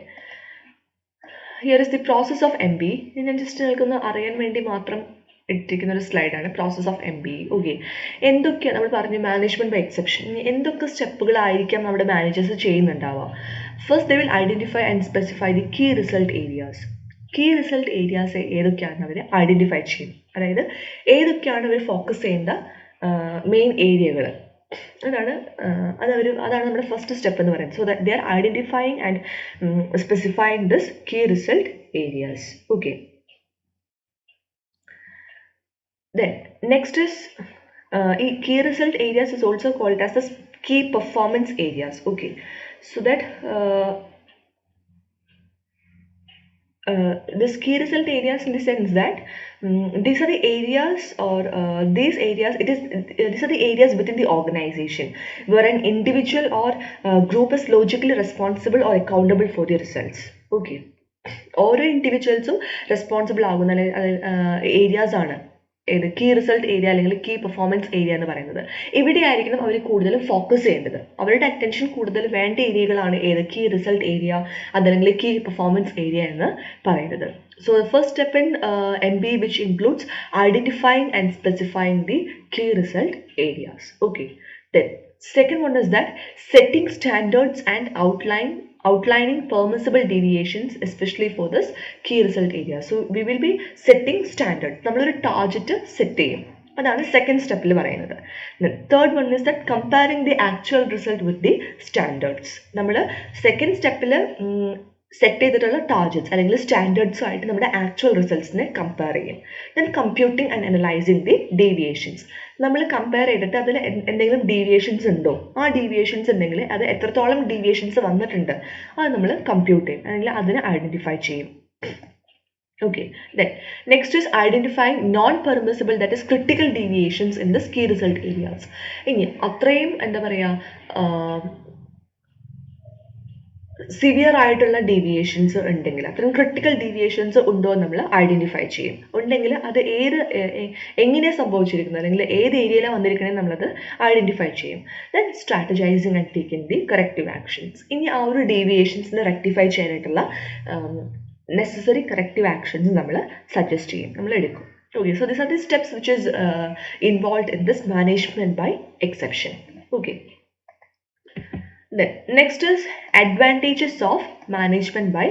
here is the process of MBE. ഞാൻ just നിങ്ങൾക്കൊന്ന് അറിയാൻ വേണ്ടി മാത്രം ഇട്ടിരിക്കുന്ന ഒരു സ്ലൈഡാണ് process of MBE. Okay, എന്തൊക്കെയാണ് നമ്മൾ പറഞ്ഞു മാനേജ്മെൻറ്റ് ബൈ എക്സെപ്ഷൻ, എന്തൊക്കെ സ്റ്റെപ്പുകളായിരിക്കാം നമ്മുടെ മാനേജേഴ്സ് ചെയ്യുന്നുണ്ടാവുക. First they will identify and specify the key result areas. Key result areas ഏതൊക്കെയാണെന്ന് അവർ ഐഡൻറ്റിഫൈ ചെയ്യും. അതായത് ഏതൊക്കെയാണ് അവർ ഫോക്കസ് ചെയ്യേണ്ട മെയിൻ ഏരിയകൾ, അതാണ് നമ്മുടെ ഫസ്റ്റ് സ്റ്റെപ്പ് എന്ന് പറയുന്നത്. So that they are identifying and specifying this key result areas. Okay, then next is key result areas is also called as the key performance areas. Okay, so that this key result areas in the sense that these are the areas or these areas these are the areas within the organization where an individual or group is logically responsible or accountable for the results. Okay, ഓരോ ഇൻഡിവിജ്വൽസും responsible ആകുന്ന areas ആണ് ഏത് key result area അല്ലെങ്കിൽ key performance area എന്ന് പറയുന്നത്. ഇവിടെയായിരിക്കണം അവർ കൂടുതലും focus ചെയ്യേണ്ടത്. അവരുടെ അറ്റൻഷൻ കൂടുതൽ വേണ്ട ഏരിയകളാണ് ഏത് കീ റിസൾട്ട് ഏരിയ അതല്ലെങ്കിൽ കീ പെർഫോമൻസ് ഏരിയ എന്ന് പറയുന്നത്. So the first step in MBE, which includes identifying and specifying the key result areas. Okay. Then second one is that setting standards and outlining permissible deviations, especially for this key result area. So we will be setting standard. നമ്മളൊരു target set ചെയ്യും. അതാണ് second സ്റ്റെപ്പിൽ പറയുന്നത്. Third one is that comparing the actual result with the standards. നമ്മൾ second സ്റ്റെപ്പിൽ set ചെയ്തിട്ടുള്ള targets അല്ലെങ്കിൽ സ്റ്റാൻഡേർഡ്സുമായിട്ട് നമ്മുടെ ആക്ച്വൽ റിസൾട്ട്സിനെ കമ്പയർ ചെയ്യും. Then computing and analysing the deviations. നമ്മൾ കമ്പയർ ചെയ്തിട്ട് അതിൽ എന്തെങ്കിലും ഡീവിയേഷൻസ് ഉണ്ടോ, ആ ഡീവിയേഷൻസ് ഉണ്ടെങ്കിൽ അത് എത്രത്തോളം ഡീവിയേഷൻസ് വന്നിട്ടുണ്ട് അത് നമ്മൾ കമ്പ്യൂട്ട് ചെയ്യും അല്ലെങ്കിൽ അതിനെ ഐഡൻറ്റിഫൈ ചെയ്യും. Okay, then next is identifying non-permissible, that is critical deviations in the key result areas. ഇനി അത്രയും എന്താ പറയുക സിവിയർ ആയിട്ടുള്ള ഡീവിയേഷൻസ് ഉണ്ടെങ്കിൽ, അത്രയും ക്രിട്ടിക്കൽ ഡീവിയേഷൻസ് ഉണ്ടോ നമ്മൾ ഐഡൻറ്റിഫൈ ചെയ്യും. ഉണ്ടെങ്കിൽ അത് എങ്ങനെയാണ് സംഭവിച്ചിരിക്കുന്നത് അല്ലെങ്കിൽ ഏത് ഏരിയയിലാണ് വന്നിരിക്കണേ നമ്മളത് ഐഡൻറ്റിഫൈ ചെയ്യും. Then strategising and taking the corrective actions. ഇനി ആ ഒരു ഡീവിയേഷൻസിനെ റെക്ടിഫൈ ചെയ്യാനായിട്ടുള്ള necessary corrective actions നമ്മൾ സജസ്റ്റ് ചെയ്യും, നമ്മൾ എടുക്കും. Okay, so these are the steps which is involved in this management by exception. Okay. Then next is advantages of management by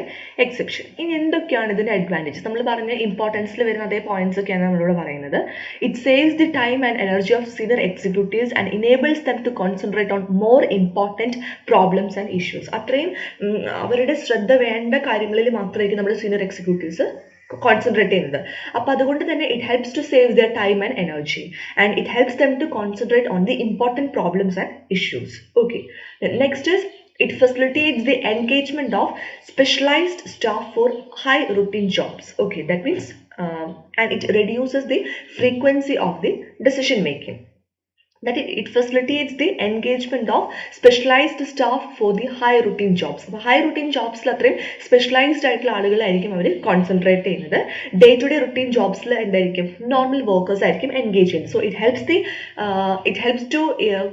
exception. ഇനി എന്തൊക്കെയാണ് ഇതിൻ്റെ അഡ്വാൻറ്റേജസ്? നമ്മൾ പറഞ്ഞ ഇമ്പോർട്ടൻസിൽ വരുന്ന അതേ പോയിന്റ്സ് ഒക്കെയാണ് നമ്മളിവിടെ പറയുന്നത്. It saves the time and energy of senior executives and enables them to concentrate on more important problems and issues. അത്രയും അവരുടെ ശ്രദ്ധ വേണ്ട കാര്യങ്ങളിൽ മാത്രമായിരിക്കും നമ്മുടെ സീനിയർ എക്സിക്യൂട്ടീവ്സ് കോൺസെൻട്രേറ്റ് ചെയ്യുന്നത്. അപ്പോൾ അതുകൊണ്ട് തന്നെ it helps to save their time and energy and it helps them to concentrate on the important problems and issues. Okay, next is it facilitates the engagement of specialized staff for high routine jobs. Okay, that means and it reduces the frequency of the decision making. That it facilitates the engagement of specialized staff for the high routine jobs. അപ്പോൾ high routine jobs അത്രയും specialised ആയിട്ടുള്ള ആളുകളായിരിക്കും അവർ concentrate ചെയ്യുന്നത്. Day to day routine ജോബ്സിൽ എന്തായിരിക്കും normal workers ആയിരിക്കും engage ചെയ്യുന്നത്. So it helps to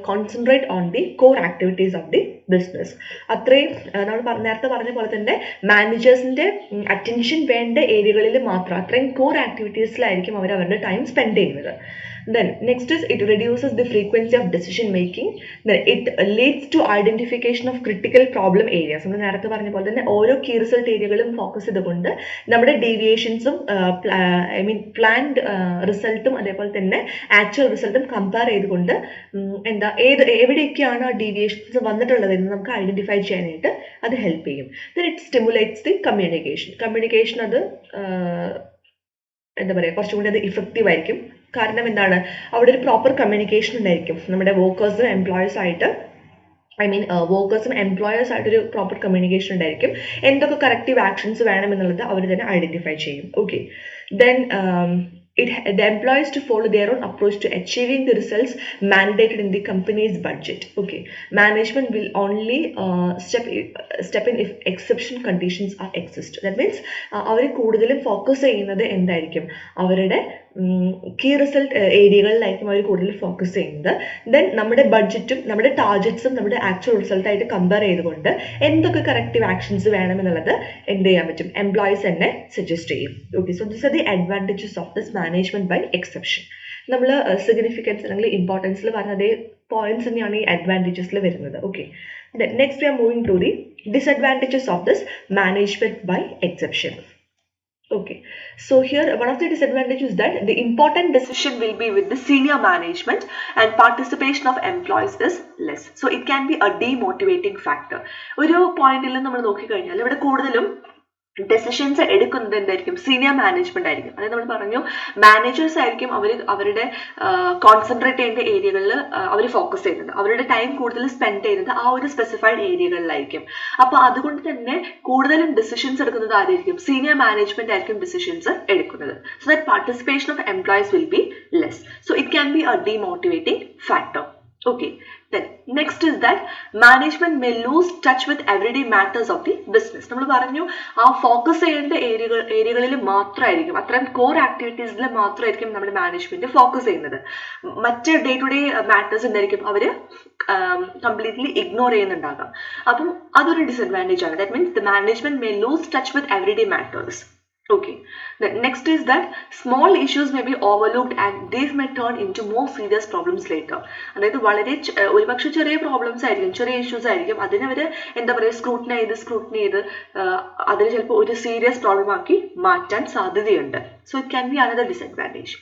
concentrate on the core activities of the business. അത്രയും നമ്മൾ നേരത്തെ പറഞ്ഞ പോലെ തന്നെ മാനേജേഴ്സിൻ്റെ അറ്റൻഷൻ വേണ്ട ഏരിയകളിൽ മാത്രം അത്രയും കോർ ആക്ടിവിറ്റീസിലായിരിക്കും അവർ അവരുടെ ടൈം സ്പെൻഡ് ചെയ്യുന്നത്. Then next is it reduces the frequency of decision making. Then it leads to identification of critical problem areas. നമ്മൾ നേരത്തെ പറഞ്ഞ പോലെ തന്നെ ഓരോ കീ റിസൾട്ട് ഏരിയകളും ഫോക്കസ് ചെയ്തുകൊണ്ട് നമ്മുടെ ഡീവിയേഷൻസും പ്ലാൻഡ് റിസൾട്ടും അതേപോലെ തന്നെ ആക്ച്വൽ റിസൾട്ടും കമ്പയർ ചെയ്തുകൊണ്ട് എവിടെയൊക്കെയാണ് ആ ഡീവിയേഷൻസ് വന്നിട്ടുള്ളതെന്ന് നമുക്ക് ഐഡൻറ്റിഫൈ ചെയ്യാനായിട്ട് അത് ഹെൽപ്പ് ചെയ്യും. Then it stimulates the communication അത് എന്താ പറയുക കുറച്ചും കൂടി അത് ഇഫക്റ്റീവ് ആയിരിക്കും. കാരണം എന്താണ്, അവിടെ ഒരു പ്രോപ്പർ കമ്മ്യൂണിക്കേഷൻ ഉണ്ടായിരിക്കും നമ്മുടെ വർക്കേഴ്സും എംപ്ലോയീസായിട്ട്. വർക്കേഴ്സും എംപ്ലോയേഴ്സായിട്ടൊരു പ്രോപ്പർ കമ്മ്യൂണിക്കേഷൻ ഉണ്ടായിരിക്കും. എന്തൊക്കെ കറക്റ്റീവ് ആക്ഷൻസ് വേണമെന്നുള്ളത് അവർ തന്നെ ഐഡൻറ്റിഫൈ ചെയ്യും. Okay, then the employees to follow their own approach to achieving the results mandated in the company's budget. Okay, management will only step in if exception conditions are exist. That means അവർ കൂടുതലും focus ചെയ്യുന്നത് എന്തായിരിക്കും, അവരുടെ key result ഏരിയകളിലായിരിക്കും അവർ കൂടുതൽ focus ചെയ്യുന്നത്. Then നമ്മുടെ ബഡ്ജറ്റും നമ്മുടെ ടാർഗറ്റ്സും നമ്മുടെ actual റിസൾട്ടായിട്ട് compare ചെയ്തുകൊണ്ട് എന്തൊക്കെ കറക്റ്റീവ് ആക്ഷൻസ് വേണമെന്നുള്ളത് എന്ത് ചെയ്യാൻ പറ്റും, എംപ്ലോയീസ് തന്നെ സജസ്റ്റ് ചെയ്യും. Okay, so this are the advantages of this management by exception. നമ്മൾ സിഗ്നിഫിക്കൻസ് അല്ലെങ്കിൽ ഇമ്പോർട്ടൻസിൽ പറഞ്ഞ അതേ പോയിന്റ്സ് തന്നെയാണ് ഈ അഡ്വാൻറ്റേജസിൽ വരുന്നത്. Okay, next we are moving to the disadvantages of this management by exception. Okay, so here one of the disadvantages is that the important decision will be with the senior management and participation of employees is less. So it can be a demotivating factor. ഒരു പോയിന്റിൽ നമ്മൾ നോക്കിക്കഴിഞ്ഞാൽ ഇവിടെ കൂടുതലും decisions എടുക്കുന്നത് എന്തായിരിക്കും, senior management ആയിരിക്കും. അതായത് നമ്മൾ പറഞ്ഞു മാനേജേഴ്സ് ആയിരിക്കും അവരുടെ കോൺസെൻട്രേറ്റ് ചെയ്യേണ്ട ഏരിയകളിൽ അവർ ഫോക്കസ് ചെയ്യുന്നത്, അവരുടെ ടൈം കൂടുതൽ സ്പെൻഡ് ചെയ്യുന്നത് ആ ഒരു സ്പെസിഫൈഡ് ഏരിയകളിലായിരിക്കും. അപ്പോൾ അതുകൊണ്ട് തന്നെ കൂടുതലും ഡിസിഷൻസ് എടുക്കുന്നത് ആരായിരിക്കും, സീനിയർ മാനേജ്മെന്റ് ആയിരിക്കും ഡിസിഷൻസ് എടുക്കുന്നത്. So that participation of employees will be less. So it can be a demotivating factor. Okay, then next is that management may lose touch with everyday matters of the business. നമ്മൾ പറഞ്ഞു ആ focus ചെയ്യേണ്ട ഏരിയകളിൽ മാത്രമായിരിക്കും, അത്തരം core ആക്ടിവിറ്റീസിൽ മാത്രമായിരിക്കും നമ്മുടെ management focus ചെയ്യുന്നത്. മറ്റ് ഡേ ടു ഡേ മാറ്റേഴ്സ് എന്തായിരിക്കും അവര് കംപ്ലീറ്റ്ലി ഇഗ്നോർ ചെയ്യുന്നുണ്ടാകാം. അപ്പം അതൊരു ഡിസഡ്വാൻറ്റേജ് ആണ്. That means the management may lose touch with everyday matters. Okay, the next is that small issues may be overlooked and these may turn into more serious problems later. അതായത് വളരെ ഒരുപക്ഷെ ചെറിയ problems ആയിരിക്കും, ചെറിയ issues ആയിരിക്കും, അതിനവർ എന്താ പറയുക സ്ക്രൂട്ടിനി ചെയ്ത് അതിന് ചിലപ്പോൾ ഒരു സീരിയസ് പ്രോബ്ലം ആക്കി മാറ്റാൻ സാധ്യതയുണ്ട്. So it can B another disadvantage.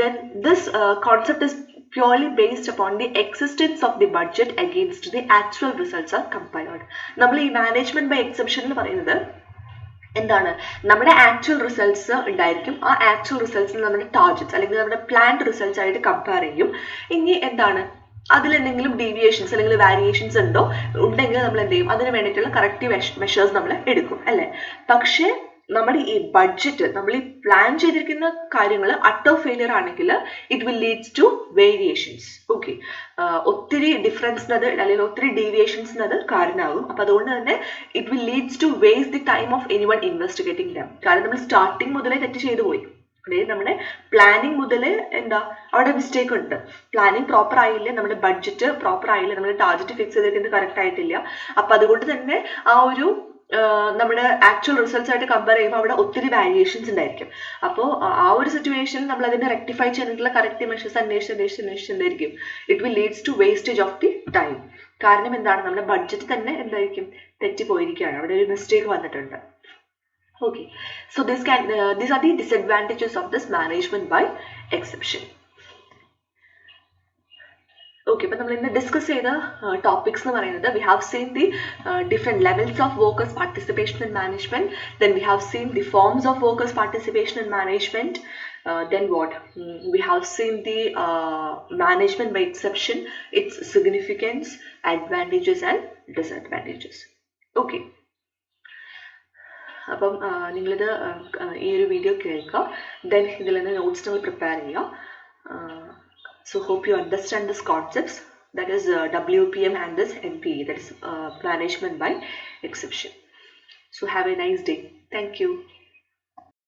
Then this concept is purely based upon the existence of the budget against the actual results are compared. നമ്മൾ ഈ മാനേജ്മെന്റ് ബൈ എക്സെപ്ഷനിൽ പറയുന്നത് എന്താണ്, നമ്മുടെ ആക്ച്വൽ റിസൾട്ട്സ് ഉണ്ടായിരിക്കും, ആ ആക്ച്വൽ റിസൾട്ട്സിൽ നമ്മുടെ ടാർഗറ്റ്സ് അല്ലെങ്കിൽ നമ്മുടെ പ്ലാൻഡ് റിസൾട്ട്സ് ആയിട്ട് കമ്പയർ ചെയ്യും. ഇനി എന്താണ് അതിലെന്തെങ്കിലും ഡീവിയേഷൻസ് അല്ലെങ്കിൽ വാരിയേഷൻസ് ഉണ്ടെങ്കിൽ നമ്മൾ എന്ത് ചെയ്യും, അതിന് വേണ്ടിയിട്ടുള്ള കറക്റ്റീവ് മെഷേഴ്സ് നമ്മൾ എടുക്കും അല്ലേ. പക്ഷേ നമ്മുടെ ഈ ബഡ്ജറ്റ് നമ്മൾ ഈ പ്ലാൻ ചെയ്തിരിക്കുന്ന കാര്യങ്ങൾ അട്ടർ ഫെയിലിയർ ആണെങ്കിൽ it will leads to variations. Okay, ഒത്തിരി ഡിഫറൻസിനത് അല്ലെങ്കിൽ ഒത്തിരി ഡീവിയേഷൻസിന് അത് കാരണമാകും. അപ്പം അതുകൊണ്ട് തന്നെ it will leads to waste the time of anyone investigating them. കാരണം നമ്മൾ സ്റ്റാർട്ടിങ് മുതലേ തെറ്റ് ചെയ്തു പോയി. അതായത് നമ്മുടെ പ്ലാനിങ് മുതൽ അവിടെ മിസ്റ്റേക്ക് ഉണ്ട്. പ്ലാനിങ് പ്രോപ്പർ ആയില്ല, നമ്മുടെ ബഡ്ജറ്റ് പ്രോപ്പർ ആയില്ല, നമ്മുടെ ടാർഗറ്റ് ഫിക്സ് ചെയ്തിരിക്കുന്നത് കറക്റ്റ് ആയിട്ടില്ല. അപ്പം അതുകൊണ്ട് തന്നെ ആ ഒരു നമ്മുടെ ആക്ച്വൽ റിസൾട്ട്സ് ആയിട്ട് കമ്പയർ ചെയ്യുമ്പോൾ അവിടെ ഒത്തിരി വാരിയേഷൻസ് ഉണ്ടായിരിക്കും. അപ്പോൾ ആ ഒരു സിറ്റുവേഷനിൽ നമ്മൾ അതിനെ റെക്ടിഫൈ ചെയ്യാനുള്ള കറക്റ്റ് മെഷേഴ്സ് അന്വേഷിച്ചിട്ടുണ്ടായിരിക്കും. It will leads to wastage of the time. കാരണം എന്താണ്, നമ്മുടെ ബഡ്ജറ്റ് തന്നെ എന്തായിരിക്കും തെറ്റിപ്പോയിരിക്കുകയാണ്, അവിടെ ഒരു മിസ്റ്റേക്ക് വന്നിട്ടുണ്ട്. Okay, so these are the disadvantages of this management by exception. Okay, but we discuss the topics. We have seen the different levels of workers' participation in management. Then we have seen the forms of workers' participation in management. Then what? We have seen the management by exception, its significance, advantages and disadvantages. Okay. അപ്പം നിങ്ങളിത് ഈ ഒരു video കേൾക്കുക, then ഇതിൽ നിന്ന് notes നിങ്ങൾ prepare ചെയ്യുക. So hope you understand these concepts, that is WPM and this MBE, that is management by exception. So have a nice day. Thank you.